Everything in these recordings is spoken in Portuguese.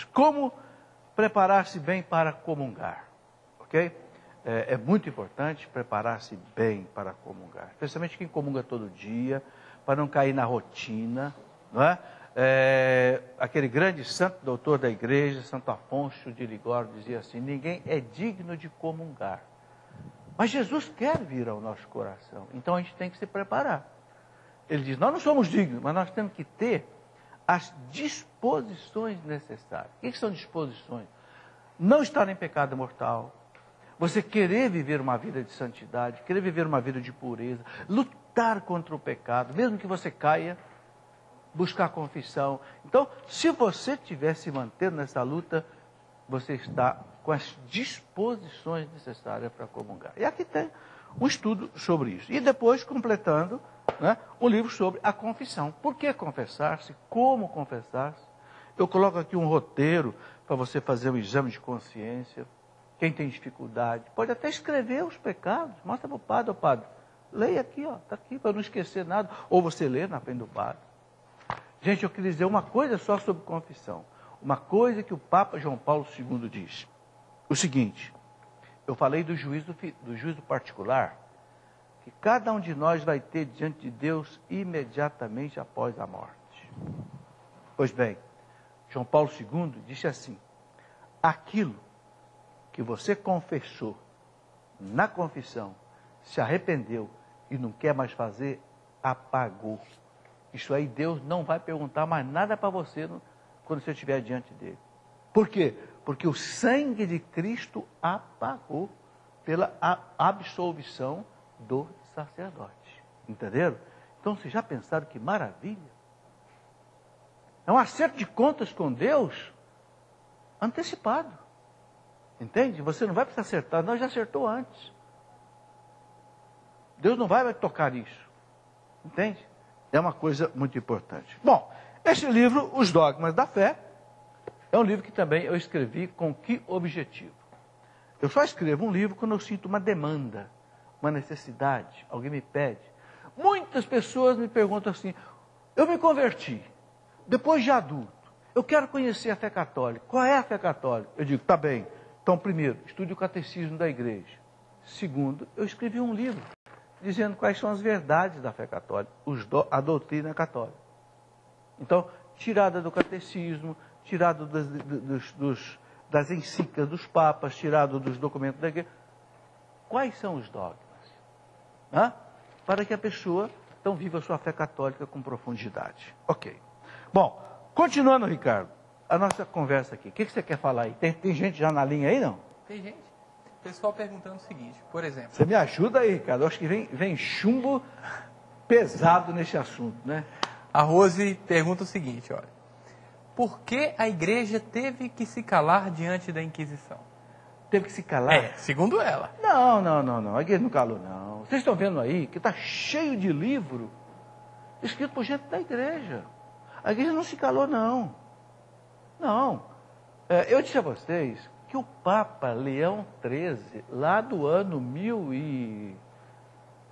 diz, como preparar-se bem para comungar, ok? É muito importante preparar-se bem para comungar, especialmente quem comunga todo dia, para não cair na rotina, não é? Aquele grande santo doutor da igreja, Santo Afonso de Ligório, dizia assim, ninguém é digno de comungar. Mas Jesus quer vir ao nosso coração, então a gente tem que se preparar. Ele diz, nós não somos dignos, mas nós temos que ter as disposições necessárias. O que são disposições? Não estar em pecado mortal, você querer viver uma vida de santidade, querer viver uma vida de pureza, lutar contra o pecado, mesmo que você caia, buscar confissão. Então, se você estiver se mantendo nessa luta, você está com as disposições necessárias para comungar. E aqui tem um estudo sobre isso. E depois, completando, né, um livro sobre a confissão. Por que confessar-se? Como confessar-se? Eu coloco aqui um roteiro para você fazer um exame de consciência. Quem tem dificuldade, pode até escrever os pecados. Mostra para o padre, padre, leia aqui, está aqui, para não esquecer nada. Ou você lê na frente do padre. Gente, eu queria dizer uma coisa só sobre confissão. Uma coisa que o Papa João Paulo II diz. O seguinte, eu falei do juízo particular, que cada um de nós vai ter diante de Deus imediatamente após a morte. Pois bem, João Paulo II disse assim, aquilo que você confessou na confissão, se arrependeu e não quer mais fazer, apagou. Isso aí Deus não vai perguntar mais nada para você quando você estiver diante dele. Por quê? Porque o sangue de Cristo apagou pela absolvição do sacerdote. Entenderam? Então, vocês já pensaram que maravilha? É um acerto de contas com Deus antecipado. Entende? Você não vai precisar acertar, nós já acertou antes. Deus não vai tocar nisso. Entende? É uma coisa muito importante. Bom, este livro, Os Dogmas da Fé, é um livro que também eu escrevi com que objetivo? Eu só escrevo um livro quando eu sinto uma demanda, uma necessidade, alguém me pede. Muitas pessoas me perguntam assim, eu me converti, depois de adulto, eu quero conhecer a fé católica. Qual é a fé católica? Eu digo, tá bem. Então, primeiro, estude o catecismo da igreja. Segundo, eu escrevi um livro dizendo quais são as verdades da fé católica, a doutrina católica. Então, tirada do catecismo, tirado das encíclicas dos papas, tirado dos documentos da igreja. Quais são os dogmas? Para que a pessoa, então, viva a sua fé católica com profundidade. Ok. Bom, continuando, Ricardo, a nossa conversa aqui. O que você quer falar aí? Tem gente já na linha aí, não? Tem gente. O pessoal perguntando o seguinte, por exemplo... Você me ajuda aí, Ricardo. Eu acho que vem chumbo pesado nesse assunto, né? A Rose pergunta o seguinte, olha. Por que a igreja teve que se calar diante da Inquisição? Teve que se calar? Segundo ela. Não. A igreja não calou, não. Vocês estão vendo aí que está cheio de livro escrito por gente da igreja. A igreja não se calou, não. Não. Eu disse a vocês que o Papa Leão XIII, lá do ano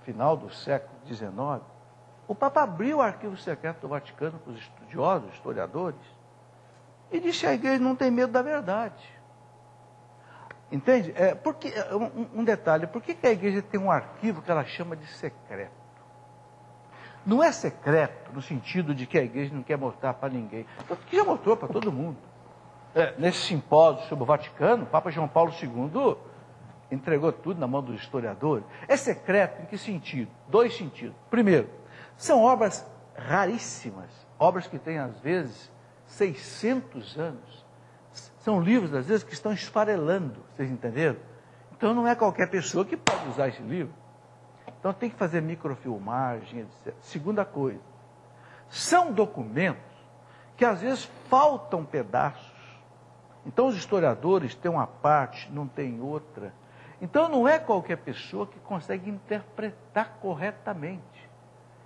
final do século XIX, o Papa abriu o arquivo secreto do Vaticano para os estudiosos, historiadores, e disse que a igreja não tem medo da verdade. Entende? Porque, um detalhe, por que a igreja tem um arquivo que ela chama de secreto? Não é secreto no sentido de que a igreja não quer mostrar para ninguém. Porque já mostrou para todo mundo. Nesse simpósio sobre o Vaticano, o Papa João Paulo II entregou tudo na mão dos historiadores. É secreto em que sentido? Dois sentidos. Primeiro, são obras raríssimas, obras que têm, às vezes, 600 anos. São livros, às vezes, que estão esfarelando, vocês entenderam? Então, não é qualquer pessoa que pode usar esse livro. Então, tem que fazer microfilmagem, etc. Segunda coisa, são documentos que, às vezes, faltam pedaços. Então, os historiadores têm uma parte, não tem outra. Então, não é qualquer pessoa que consegue interpretar corretamente.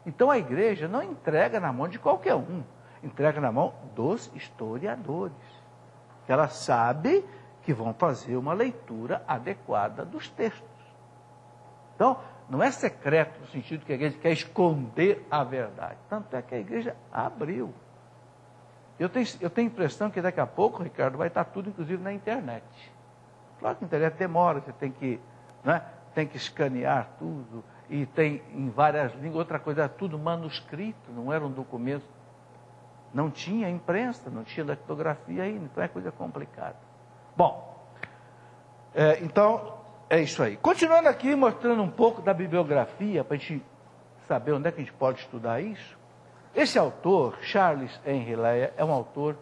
Então, a igreja não entrega na mão de qualquer um, entrega na mão dos historiadores. Ela sabe que vão fazer uma leitura adequada dos textos. Então, não é secreto no sentido que a igreja quer esconder a verdade. Tanto é que a igreja abriu. Eu tenho a impressão que daqui a pouco, Ricardo, vai estar tudo, inclusive, na internet. Claro que a internet demora, você tem que, né, tem que escanear tudo, e tem em várias línguas. Outra coisa, era tudo manuscrito, não era um documento. Não tinha imprensa, não tinha datilografia ainda, então é coisa complicada. Bom, então é isso aí. Continuando aqui, mostrando um pouco da bibliografia, para a gente saber onde é que a gente pode estudar isso. Esse autor, Charles Henry Leah, é um autor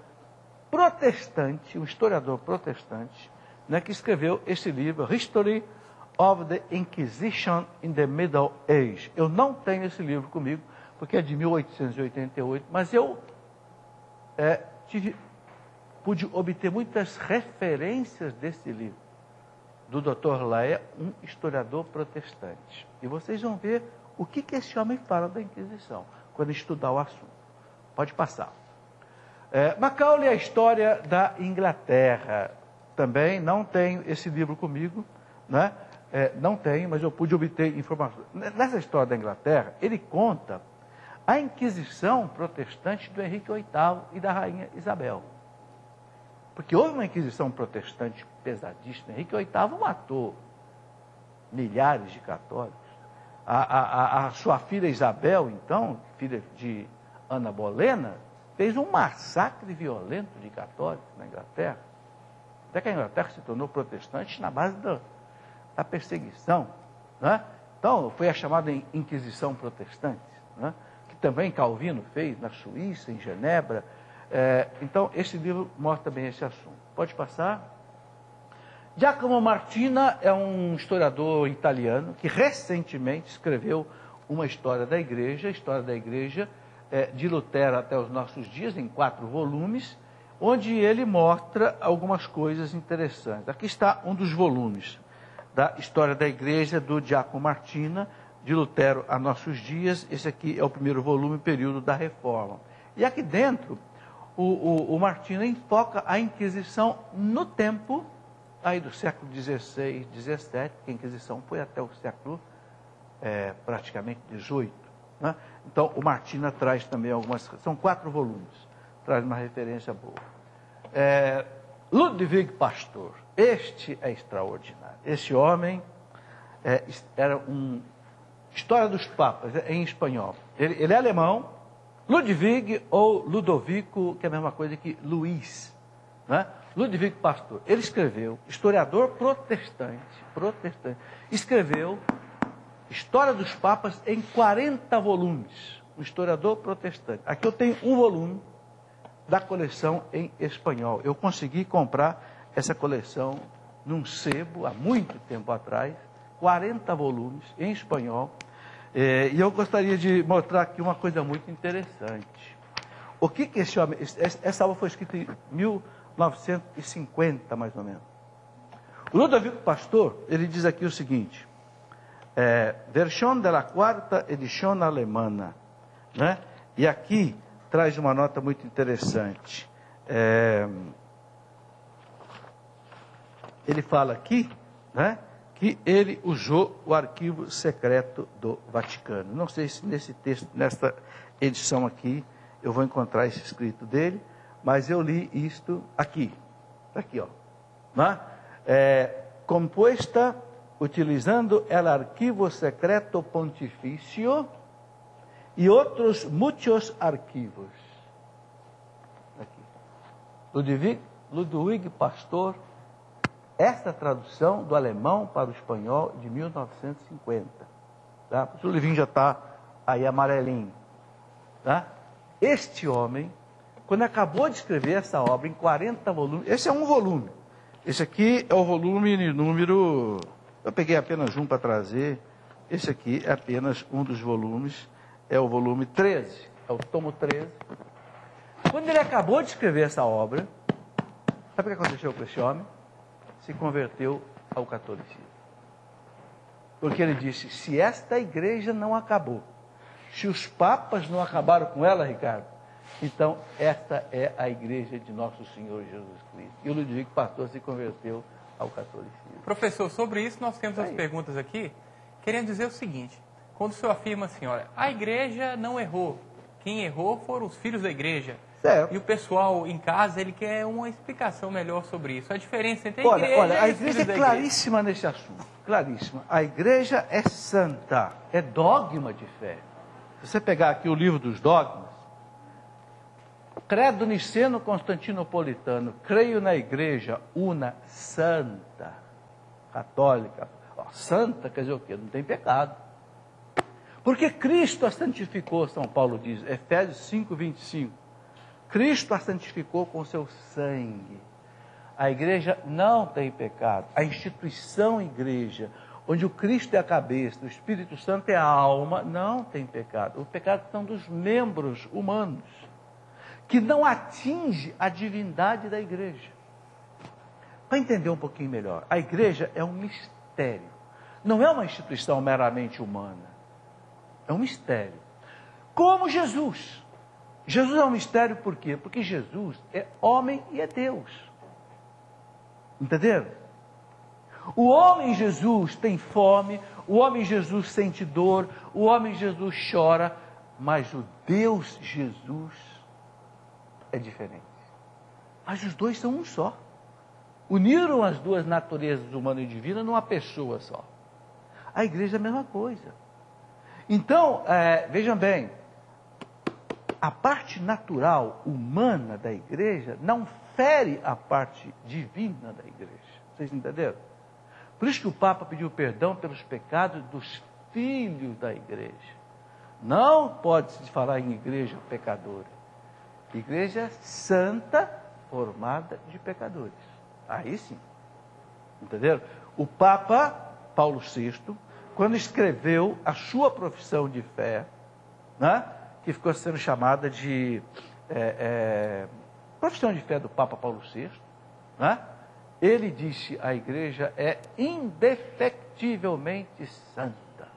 protestante, um historiador protestante, né, que escreveu esse livro, History of the Inquisition in the Middle Age. Eu não tenho esse livro comigo, porque é de 1888, mas eu pude obter muitas referências desse livro, do Dr. Leah, um historiador protestante. E vocês vão ver o que esse homem fala da Inquisição, quando estudar o assunto. Pode passar. Macaulay, a história da Inglaterra. Também não tenho esse livro comigo, né? Não tenho, mas eu pude obter informações. Nessa história da Inglaterra, ele conta a Inquisição protestante do Henrique VIII e da Rainha Isabel. Porque houve uma Inquisição protestante pesadíssima. Henrique VIII matou milhares de católicos. A sua filha Isabel, então, filha de Ana Bolena, fez um massacre violento de católicos na Inglaterra. Até que a Inglaterra se tornou protestante na base da perseguição. Né? Então, foi a chamada Inquisição Protestante, né? Que também Calvino fez na Suíça, em Genebra. Então, esse livro mostra bem esse assunto. Pode passar. Giacomo Martina é um historiador italiano que recentemente escreveu uma história da igreja de Lutero até os nossos dias, em 4 volumes, onde ele mostra algumas coisas interessantes. Aqui está um dos volumes da história da igreja do Giacomo Martina, de Lutero a nossos dias. Esse aqui é o primeiro volume, período da Reforma. E aqui dentro, o Martina enfoca a Inquisição no tempo aí do século XVI, XVII, que a Inquisição foi até o século praticamente XVIII. Né? Então, o Martina traz também são 4 volumes, traz uma referência boa. Ludwig Pastor, este é extraordinário. Esse homem era História dos Papas, em espanhol. Ele é alemão, Ludwig ou Ludovico, que é a mesma coisa que Luís, né? Ludwig Pastor, ele escreveu, historiador protestante, escreveu História dos Papas em 40 volumes, um historiador protestante. Aqui eu tenho um volume da coleção em espanhol. Eu consegui comprar essa coleção num sebo, há muito tempo atrás, 40 volumes em espanhol. E eu gostaria de mostrar aqui uma coisa muito interessante. O que esse homem... Essa obra foi escrita em 1950, mais ou menos. O Ludovico Pastor, ele diz aqui o seguinte: Versão da quarta edição alemã, né? E aqui traz uma nota muito interessante. Ele fala aqui, né, que ele usou o arquivo secreto do Vaticano. Não sei se nesse texto, nesta edição aqui, eu vou encontrar esse escrito dele, mas eu li isto aqui, ó, né? Composta utilizando o arquivo secreto pontifício e outros muitos arquivos. Aqui. Ludwig Pastor, esta tradução do alemão para o espanhol de 1950. Tá? O livrinho já está aí amarelinho. Tá? Este homem, quando acabou de escrever essa obra em 40 volumes, esse é um volume. Esse aqui é o volume número... Eu peguei apenas um para trazer. Esse aqui é apenas um dos volumes. É o volume 13. É o tomo 13. Quando ele acabou de escrever essa obra, sabe o que aconteceu com esse homem? Se converteu ao catolicismo. Porque ele disse, se esta igreja não acabou, se os papas não acabaram com ela, Ricardo, então esta é a igreja de nosso Senhor Jesus Cristo. E o Ludwig Pastor se converteu ao catolicismo. Professor, sobre isso nós temos as perguntas aqui, querendo dizer o seguinte: quando o senhor afirma assim, olha, a igreja não errou, quem errou foram os filhos da igreja. Certo. E o pessoal em casa, ele quer uma explicação melhor sobre isso. A diferença entre a igreja Olha, e a os igreja filhos é da igreja. claríssima nesse assunto, claríssima. A igreja é santa, é dogma de fé. Se você pegar aqui o livro dos dogmas, Credo Niceno Constantinopolitano, creio na igreja una santa, católica. Ó, santa quer dizer o quê? Não tem pecado. Porque Cristo a santificou, São Paulo diz, Efésios 5, 25. Cristo a santificou com seu sangue. A igreja não tem pecado. A instituição igreja, onde o Cristo é a cabeça, o Espírito Santo é a alma, não tem pecado. O pecado são dos membros humanos, que não atinge a divindade da igreja. Para entender um pouquinho melhor, a igreja é um mistério. Não é uma instituição meramente humana. É um mistério. Como Jesus. Jesus é um mistério por quê? Porque Jesus é homem e é Deus. Entenderam? O homem Jesus tem fome, o homem Jesus sente dor, o homem Jesus chora, mas o Deus Jesus é diferente. Mas os dois são um só. Uniram as duas naturezas, humana e divina, numa pessoa só. A igreja é a mesma coisa. Então, vejam bem, a parte natural, humana da igreja, não fere a parte divina da igreja. Vocês entenderam? Por isso que o Papa pediu perdão pelos pecados dos filhos da igreja. Não pode-se falar em igreja pecadora. Igreja santa, formada de pecadores. Aí sim. Entenderam? O Papa Paulo VI, quando escreveu a sua profissão de fé, né, que ficou sendo chamada de profissão de fé do Papa Paulo VI, né, ele disse: a igreja é indefectivelmente santa.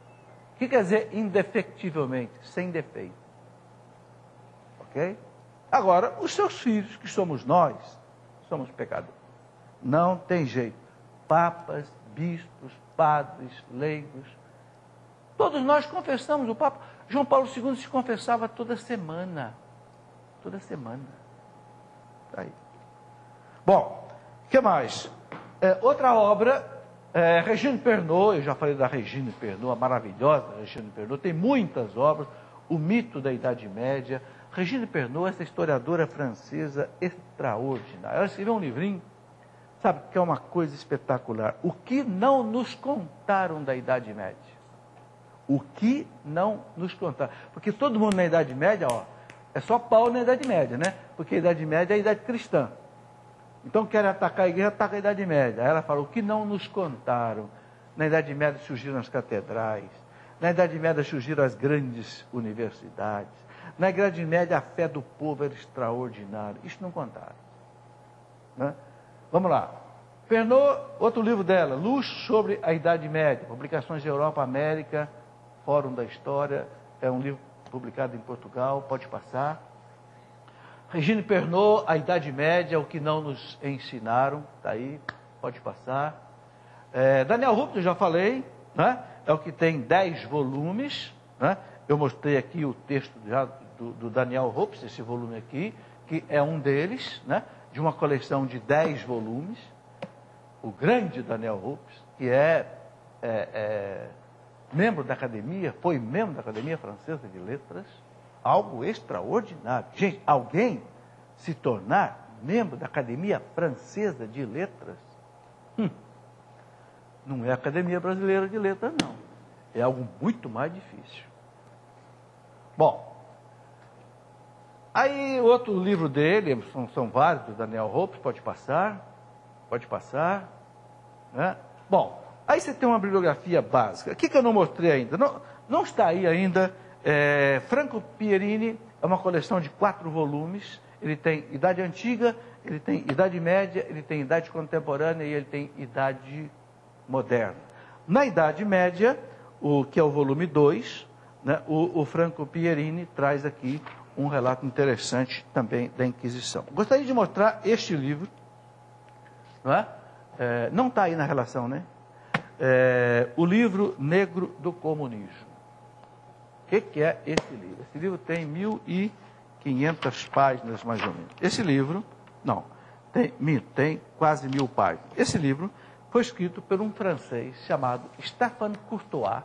O que quer dizer indefectivelmente? Sem defeito. Ok? Agora, os seus filhos, que somos nós, somos pecadores. Não tem jeito. Papas, bispos, padres, leigos, todos nós confessamos. O Papa João Paulo II se confessava toda semana. Toda semana. Tá aí. Bom, o que mais? Outra obra, Regine Pernod, eu já falei da Regine Pernod, a maravilhosa Regine Pernod, tem muitas obras, O Mito da Idade Média. Regine Pernod, essa historiadora francesa extraordinária. Ela escreveu um livrinho, sabe, que é uma coisa espetacular. O que não nos contaram da Idade Média? O que não nos contaram? Porque todo mundo na Idade Média, ó, é só Paulo na Idade Média, né? Porque a Idade Média é a Idade Cristã. Então, querem atacar a igreja, ataca a Idade Média. Aí ela fala: o que não nos contaram? Na Idade Média surgiram as catedrais. Na Idade Média surgiram as grandes universidades. Na Idade Média a fé do povo era extraordinária. Isso não contaram. Né? Vamos lá. Pernod, outro livro dela, Luz sobre a Idade Média. Publicações Europa, América, Fórum da História. É um livro publicado em Portugal, pode passar. Regine Pernod, A Idade Média, o que não nos ensinaram, está aí, pode passar. Daniel Rupp, eu já falei, né? É o que tem 10 volumes, né? Eu mostrei aqui o texto já do Daniel Rupp, esse volume aqui, que é um deles, né? De uma coleção de 10 volumes. O grande Daniel Rupp, que membro da academia, foi membro da Academia Francesa de Letras, algo extraordinário. Gente, alguém se tornar membro da Academia Francesa de Letras, não é a Academia Brasileira de Letras, não. É algo muito mais difícil. Bom, aí outro livro dele, são vários, do Daniel Rupp, pode passar, né? Bom, aí você tem uma bibliografia básica. O que eu não mostrei ainda? Não está aí ainda. Franco Pierini é uma coleção de 4 volumes. Ele tem Idade Antiga, ele tem Idade Média, ele tem Idade Contemporânea e ele tem Idade Moderna. Na Idade Média, que é o volume 2, né, o Franco Pierini traz aqui um relato interessante também da Inquisição. Gostaria de mostrar este livro, não é? Não está aí na relação, né? O livro Negro do Comunismo. O que é esse livro? Esse livro tem 1500 500 páginas mais ou menos. Esse livro, não, tem quase 1000 páginas. Esse livro foi escrito por um francês chamado Stéphane Courtois,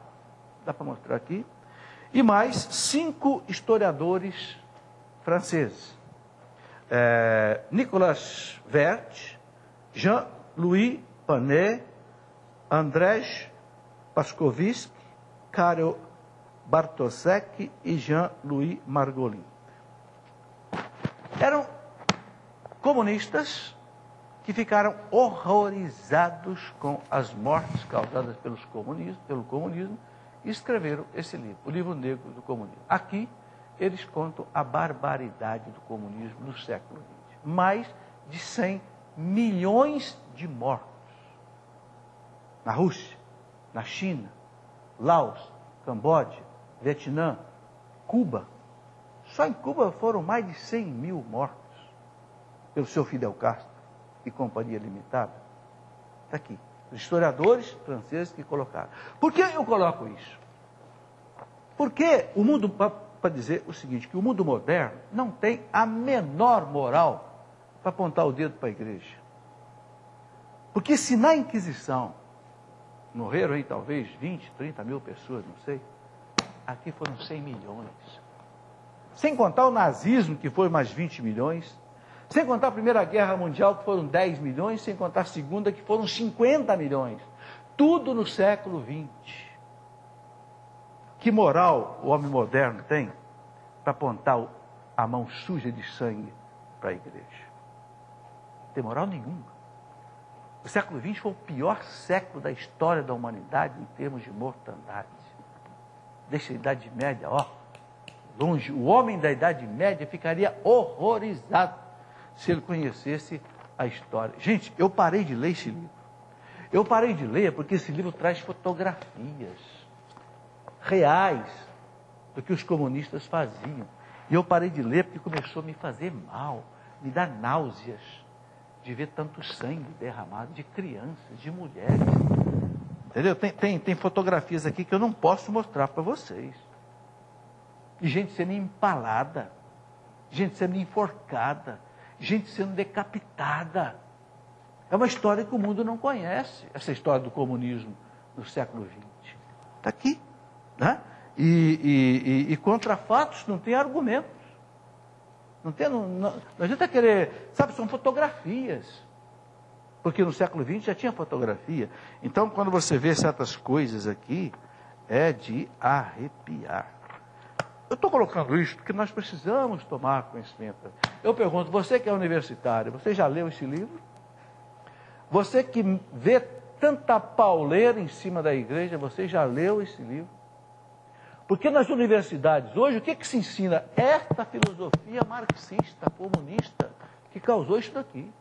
dá para mostrar aqui, e mais 5 historiadores franceses. Nicolas Vert, Jean-Louis Panet, Andrzej Pascowski, Karel Bartosek e Jean-Louis Margolin. Eram comunistas que ficaram horrorizados com as mortes causadas pelo comunismo e escreveram esse livro, o Livro Negro do Comunismo. Aqui eles contam a barbaridade do comunismo no século XX. Mais de 100 milhões de mortos. Na Rússia, na China, Laos, Camboja, Vietnã, Cuba. Só em Cuba foram mais de 100 mil mortos pelo seu Fidel Castro e Companhia Limitada. Está aqui. Os historiadores franceses que colocaram. Por que eu coloco isso? Porque o mundo, para dizer o seguinte, que o mundo moderno não tem a menor moral para apontar o dedo para a igreja. Porque se na Inquisição morreram aí talvez 20, 30 mil pessoas, não sei, aqui foram 100 milhões. Sem contar o nazismo, que foi mais 20 milhões, sem contar a Primeira Guerra Mundial, que foram 10 milhões, sem contar a Segunda, que foram 50 milhões. Tudo no século XX. Que moral o homem moderno tem para apontar a mão suja de sangue para a igreja? Não tem moral nenhuma. O século XX foi o pior século da história da humanidade em termos de mortandade. Deixa a Idade Média, longe. O homem da Idade Média ficaria horrorizado se ele conhecesse a história. Gente, eu parei de ler esse livro. Eu parei de ler porque esse livro traz fotografias reais do que os comunistas faziam. E eu parei de ler porque começou a me fazer mal, me dar náuseas de ver tanto sangue derramado de crianças, de mulheres. Entendeu? Tem fotografias aqui que eu não posso mostrar para vocês. De gente sendo empalada, gente sendo enforcada, gente sendo decapitada. É uma história que o mundo não conhece, essa história do comunismo no século XX. Está aqui. Né? E contra fatos não tem argumentos. Não adianta querer, sabe, são fotografias. Porque no século XX já tinha fotografia. Então, quando você vê certas coisas aqui, é de arrepiar. Eu estou colocando isso porque nós precisamos tomar conhecimento. Eu pergunto, você que é universitário, você já leu esse livro? Você que vê tanta pauleira em cima da igreja, você já leu esse livro? Porque nas universidades hoje, o que se ensina? Esta filosofia marxista, comunista, que causou isso daqui.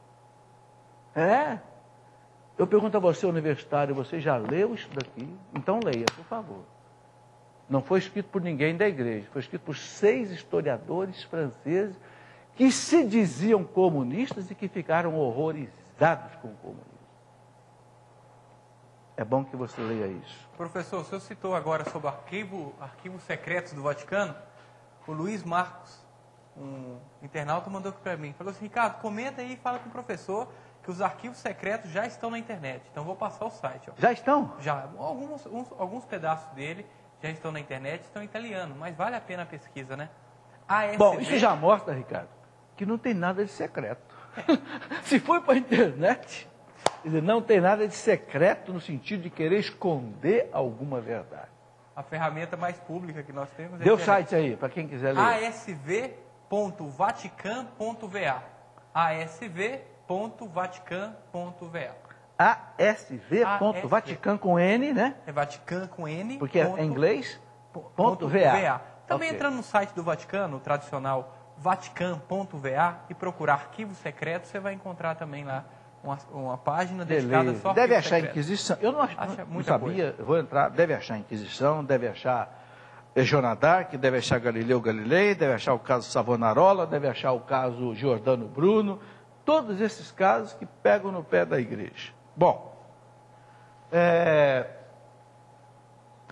Eu pergunto a você, universitário, você já leu isso daqui? Então leia, por favor. Não foi escrito por ninguém da igreja, foi escrito por 6 historiadores franceses que se diziam comunistas e que ficaram horrorizados com o comunismo. É bom que você leia isso. Professor, o senhor citou agora sobre arquivos secretos do Vaticano. O Luiz Marcos, um internauta, mandou aqui para mim. Falou assim, Ricardo, comenta aí e fala com o professor que os arquivos secretos já estão na internet. Então, vou passar o site. Já estão? Já. Alguns pedaços dele já estão na internet, estão em italiano, mas vale a pena a pesquisa, né? Bom, isso já mostra, Ricardo, que não tem nada de secreto. Se for para a internet, não tem nada de secreto no sentido de querer esconder alguma verdade. A ferramenta mais pública que nós temos é Dê o site aí, para quem quiser ler. asv.vatican.va asv.vatican.va asv.vatican com N, né? É Vatican com N. Porque é em inglês. .va. Também okay. Entrando no site do Vaticano, o tradicional vatican.va, e procurar arquivos secretos, você vai encontrar também lá uma página dedicada só a Deve achar secretos. Inquisição. Eu não sabia, eu vou entrar, deve achar Inquisição, deve achar Joana d'Arc, deve achar Galileu Galilei, deve achar o caso Savonarola, deve achar o caso Giordano Bruno, todos esses casos que pegam no pé da igreja. Bom,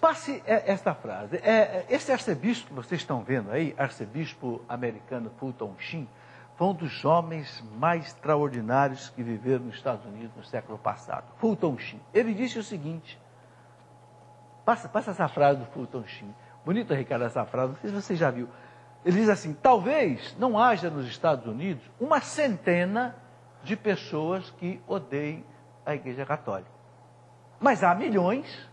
Passe esta frase. Esse arcebispo que vocês estão vendo aí, arcebispo americano Fulton Sheen, foi um dos homens mais extraordinários que viveram nos Estados Unidos no século passado. Fulton Sheen. Ele disse o seguinte, passa essa frase do Fulton Sheen. Bonita, Ricardo, essa frase, não sei se você já viu. Ele diz assim, talvez não haja nos Estados Unidos uma centena de pessoas que odeiem a Igreja Católica. Mas há milhões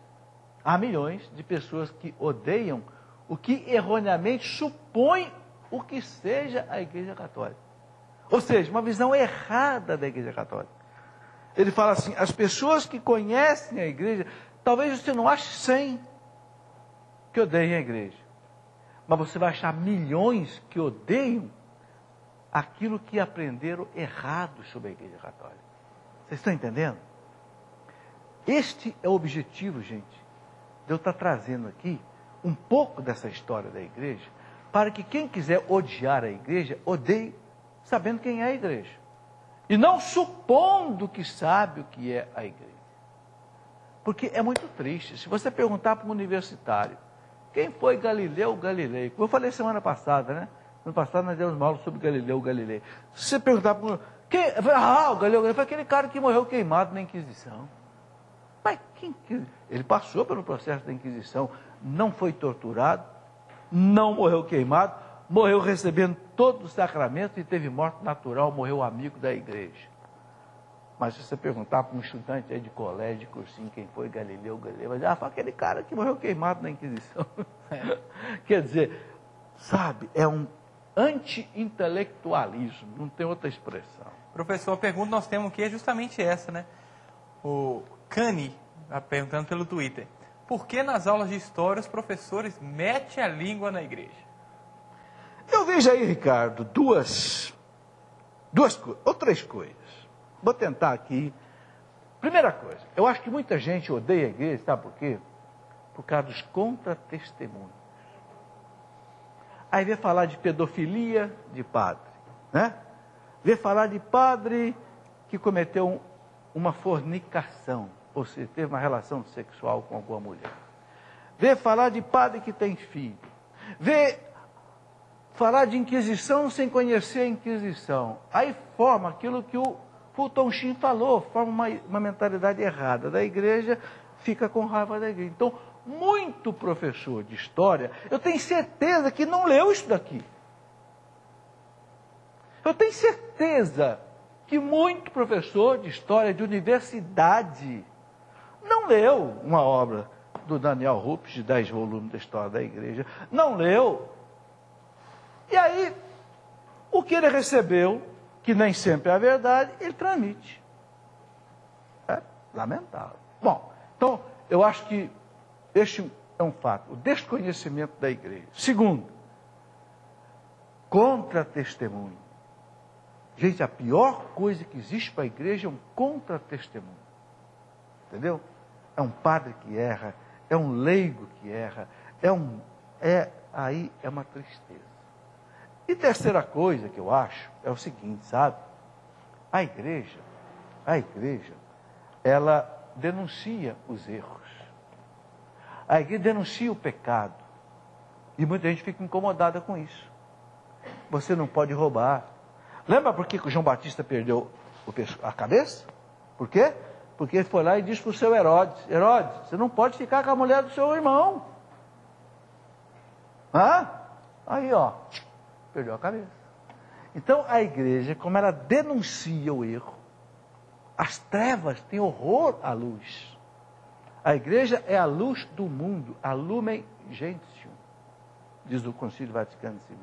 de pessoas que odeiam o que erroneamente supõe o que seja a Igreja Católica. Ou seja, uma visão errada da Igreja Católica. Ele fala assim, as pessoas que conhecem a Igreja, talvez você não ache 100 que odeiem a Igreja. Mas você vai achar milhões que odeiam aquilo que aprenderam errado sobre a Igreja Católica. Vocês estão entendendo? Este é o objetivo, gente, de eu estar trazendo aqui um pouco dessa história da igreja, para que quem quiser odiar a igreja, odeie sabendo quem é a igreja. E não supondo que sabe o que é a igreja. Porque é muito triste. Se você perguntar para um universitário, quem foi Galileu Galilei? Como eu falei semana passada, né? Ano passado nós demos uma aula sobre Galileu Galilei. Se você perguntar para um... o Galileu Galilei foi aquele cara que morreu queimado na Inquisição. Mas ele passou pelo processo da Inquisição, não foi torturado, não morreu queimado, morreu recebendo todos os sacramentos e teve morte natural, morreu amigo da igreja. Mas se você perguntar para um estudante aí de colégio, de cursinho, quem foi Galileu Galilei, vai dizer, foi aquele cara que morreu queimado na Inquisição. Quer dizer, sabe, é um anti-intelectualismo, não tem outra expressão. Professor, a pergunta que nós temos aqui é justamente essa, né? O Cani, perguntando pelo Twitter, por que nas aulas de história os professores metem a língua na igreja? Eu vejo aí, Ricardo, três coisas. Vou tentar aqui. Primeira coisa, eu acho que muita gente odeia a igreja, sabe por quê? Por causa dos contra-testemunhos. Aí vê falar de pedofilia de padre, né? Vê falar de padre que cometeu uma fornicação, ou seja, teve uma relação sexual com alguma mulher. Vê falar de padre que tem filho. Vê falar de Inquisição sem conhecer a Inquisição. Aí forma aquilo que o Fulton Sheen falou, forma uma mentalidade errada da igreja, fica com raiva da igreja. Então, muito professor de história, eu tenho certeza que não leu isso daqui. Eu tenho certeza que muito professor de história de universidade não leu uma obra do Daniel Rupp, de 10 volumes da história da igreja, não leu. E aí, o que ele recebeu, que nem sempre é a verdade, ele transmite. É lamentável. Bom, então, eu acho que este é um fato, o desconhecimento da igreja. Segundo, contra-testemunho. Gente, a pior coisa que existe para a igreja é um contra-testemunho. Entendeu? É um padre que erra, é um leigo que erra, aí é uma tristeza. E terceira coisa que eu acho é o seguinte, sabe? A igreja, ela denuncia os erros. A igreja denuncia o pecado. E muita gente fica incomodada com isso. Você não pode roubar. Lembra por que o João Batista perdeu a cabeça? Por quê? Porque ele foi lá e disse para o seu Herodes, Herodes, você não pode ficar com a mulher do seu irmão. Aí, ó, perdeu a cabeça. Então, a igreja, como ela denuncia o erro, as trevas têm horror à luz. A igreja é a luz do mundo, a lumen gentium, diz o Concílio Vaticano II.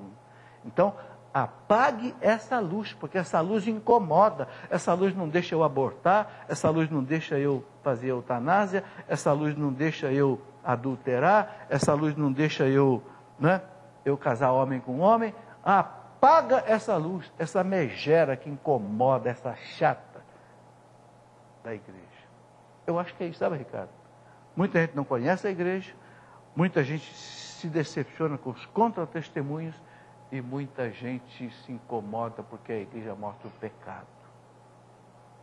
Então, apague essa luz, porque essa luz incomoda, essa luz não deixa eu abortar, essa luz não deixa eu fazer eutanásia, essa luz não deixa eu adulterar, essa luz não deixa eu casar homem com homem. Apaga essa luz, essa megera que incomoda, essa chata da igreja. Eu acho que é isso, sabe, Ricardo? Muita gente não conhece a igreja, muita gente se decepciona com os contra-testemunhos e muita gente se incomoda porque a igreja mostra o pecado.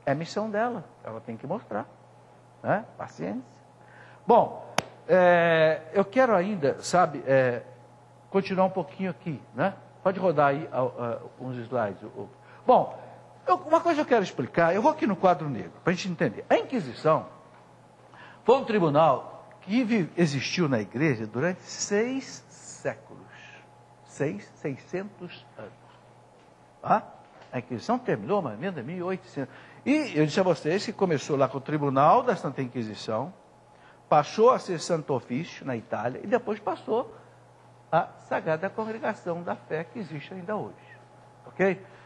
É a missão dela, ela tem que mostrar, né? Paciência. Bom, eu quero ainda, sabe, continuar um pouquinho aqui, né? Pode rodar aí uns slides. Bom, uma coisa eu quero explicar, eu vou aqui no quadro negro, para a gente entender. A Inquisição foi um tribunal que existiu na igreja durante 6 séculos. 600 anos. Tá? A Inquisição terminou mais ou menos em 1800. E eu disse a vocês que começou lá com o Tribunal da Santa Inquisição, passou a ser Santo Ofício na Itália e depois passou a Sagrada Congregação da Fé que existe ainda hoje. Ok?